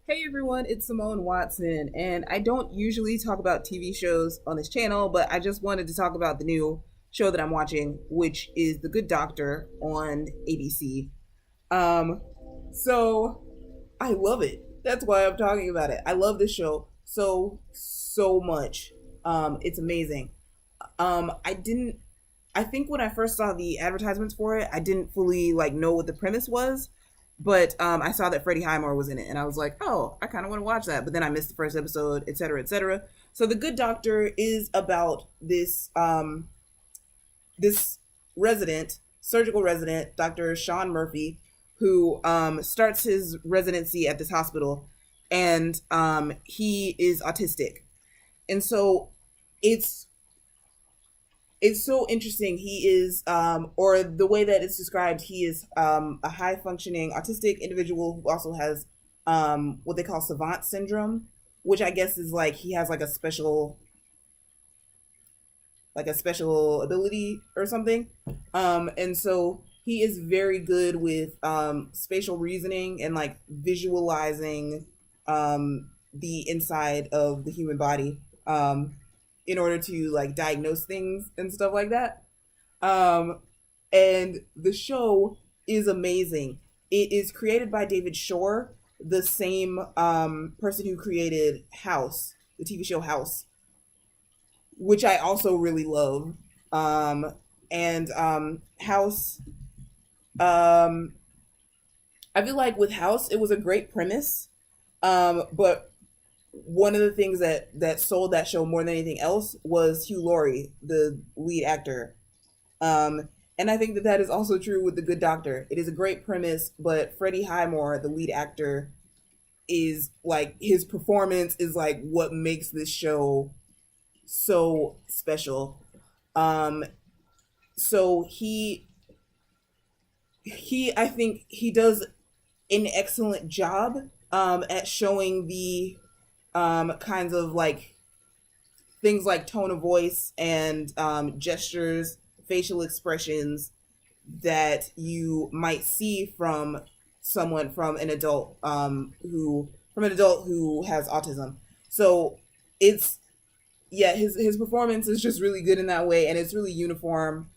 Hey everyone, it's Simone Watson, and I don't usually talk about TV shows on this channel, but I just wanted to talk about the new show that I'm watching, which is The Good Doctor on ABC. Um, so I love it. That's why I'm talking about it. I love this show so much. It's amazing. I didn't. I think when I first saw the advertisements for it, I didn't fully know what the premise was, but I saw that Freddie Highmore was in it, and I was like, oh, I kind of want to watch that. But then I missed the first episode, etc., etc. So The Good Doctor is about this resident, surgical resident, Dr. Sean Murphy, who starts his residency at this hospital, and he is autistic, and so it's it's so interesting. He is, or the way that it's described, he is a high functioning autistic individual who also has what they call savant syndrome, which I guess is like he has like a special ability or something. And so he is very good with spatial reasoning and like visualizing the inside of the human body. In order to like diagnose things and stuff like that. Um, and the show is amazing. It is created by David Shore, the same person who created House, the TV show House, which I also really love. And House, um, I feel like with House, it was a great premise, but one of the things that sold that show more than anything else was Hugh Laurie, the lead actor. And I think that that is also true with The Good Doctor. It is a great premise, but Freddie Highmore, the lead actor, is like his performance is like what makes this show so special. Um, so he I think he does an excellent job at showing the kinds of like things like tone of voice and gestures, facial expressions that you might see from someone from an adult who has autism. So it's yeah, his performance is just really good in that way, and it's really uniform.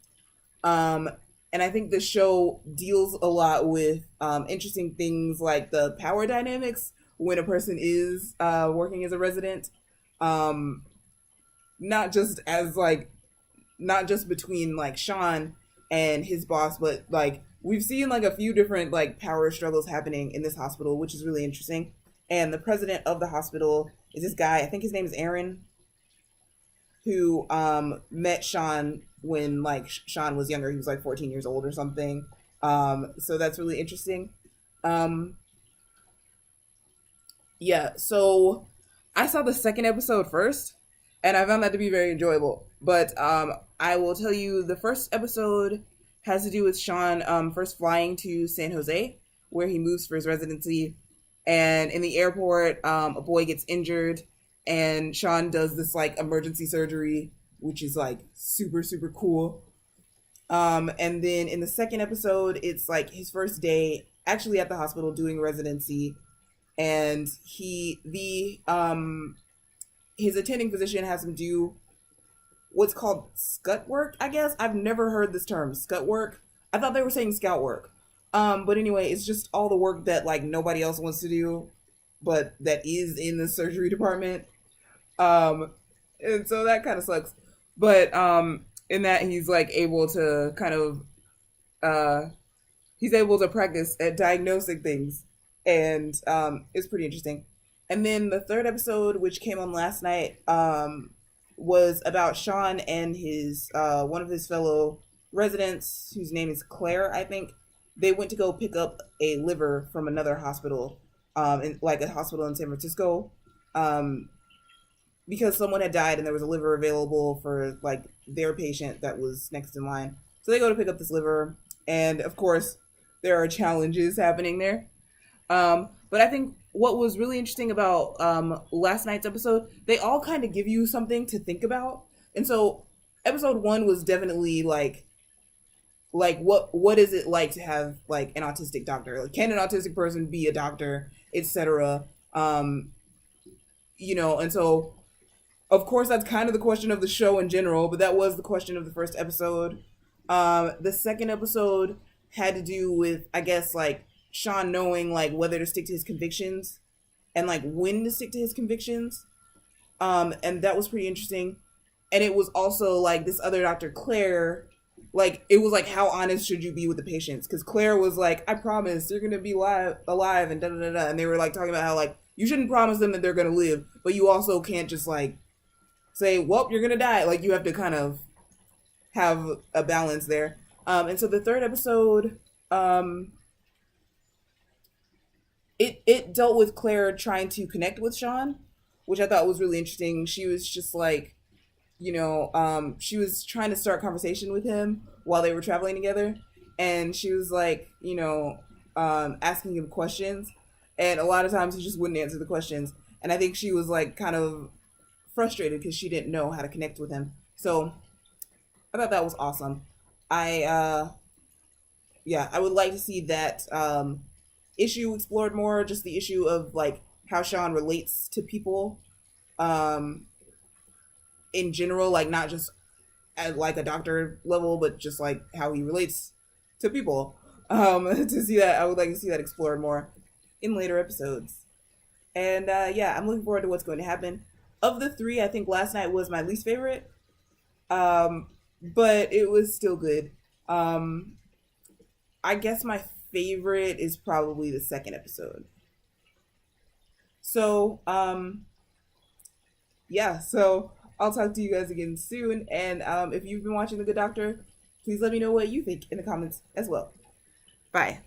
Um, and I think the show deals a lot with interesting things like the power dynamics when a person is working as a resident. Um, not just as like not just between like Sean and his boss, but like we've seen like a few different like power struggles happening in this hospital, which is really interesting. And the president of the hospital is this guy. I think his name is Aaron, who met Sean when like Sean was younger. He was like 14 years old or something. So that's really interesting. Um, yeah. So I saw the second episode first, and I found that to be very enjoyable. But I will tell you, the first episode has to do with Sean first flying to San Jose, where he moves for his residency. And in the airport, a boy gets injured, and Sean does this like emergency surgery, which is like super cool. And then in the second episode, it's like his first day actually at the hospital doing residency, and his attending physician has him do what's called scut work, I guess. I've never heard this term, scut work. I thought they were saying scout work. But anyway, it's just all the work that like nobody else wants to do, but that is in the surgery department. Um, and so that kind of sucks. But in that he's like able to kind of uh he's able to practice at diagnosing things, and it's pretty interesting. And then the third episode, which came on last night, was about Sean and his one of his fellow residents, whose name is Claire, I think. They went to go pick up a liver from another hospital, in like a hospital in San Francisco, um, because someone had died and there was a liver available for like their patient that was next in line. So they go to pick up this liver, and of course, there are challenges happening there. But I think what was really interesting about last night's episode, they all kind of give you something to think about. And so episode one was definitely like what is it like to have like an autistic doctor? Like, can an autistic person be a doctor, etc. Um, and so of course that's kind of the question of the show in general, but that was the question of the first episode. The second episode had to do with, I guess, like Sean knowing like whether to stick to his convictions and like when to stick to his convictions. And that was pretty interesting. And it was also like this other doctor, Claire, like it was like how honest should you be with the patients? Because Claire was like, I promise you're gonna be alive, and da da da da. And they were like talking about how like you shouldn't promise them that they're gonna live, but you also can't just like say, well, you're gonna die. Like you have to kind of have a balance there. And so the third episode, it dealt with Claire trying to connect with Sean, which I thought was really interesting. She was just like, she was trying to start conversation with him while they were traveling together, and she was like, asking him questions, and a lot of times he just wouldn't answer the questions, and I think she was like kind of frustrated because she didn't know how to connect with him. So I thought that was awesome. I yeah, I would like to see that issue explored more, just the issue of like how Sean relates to people in general, like not just at like a doctor level, but just like how he relates to people. To see that, I would like to see that explored more in later episodes. And yeah, I'm looking forward to what's going to happen. Of the three, I think Last Night was my least favorite, but it was still good. I guess my favorite is probably the second episode. So, yeah, so I'll talk to you guys again soon. And if you've been watching The Good Doctor, please let me know what you think in the comments as well. Bye.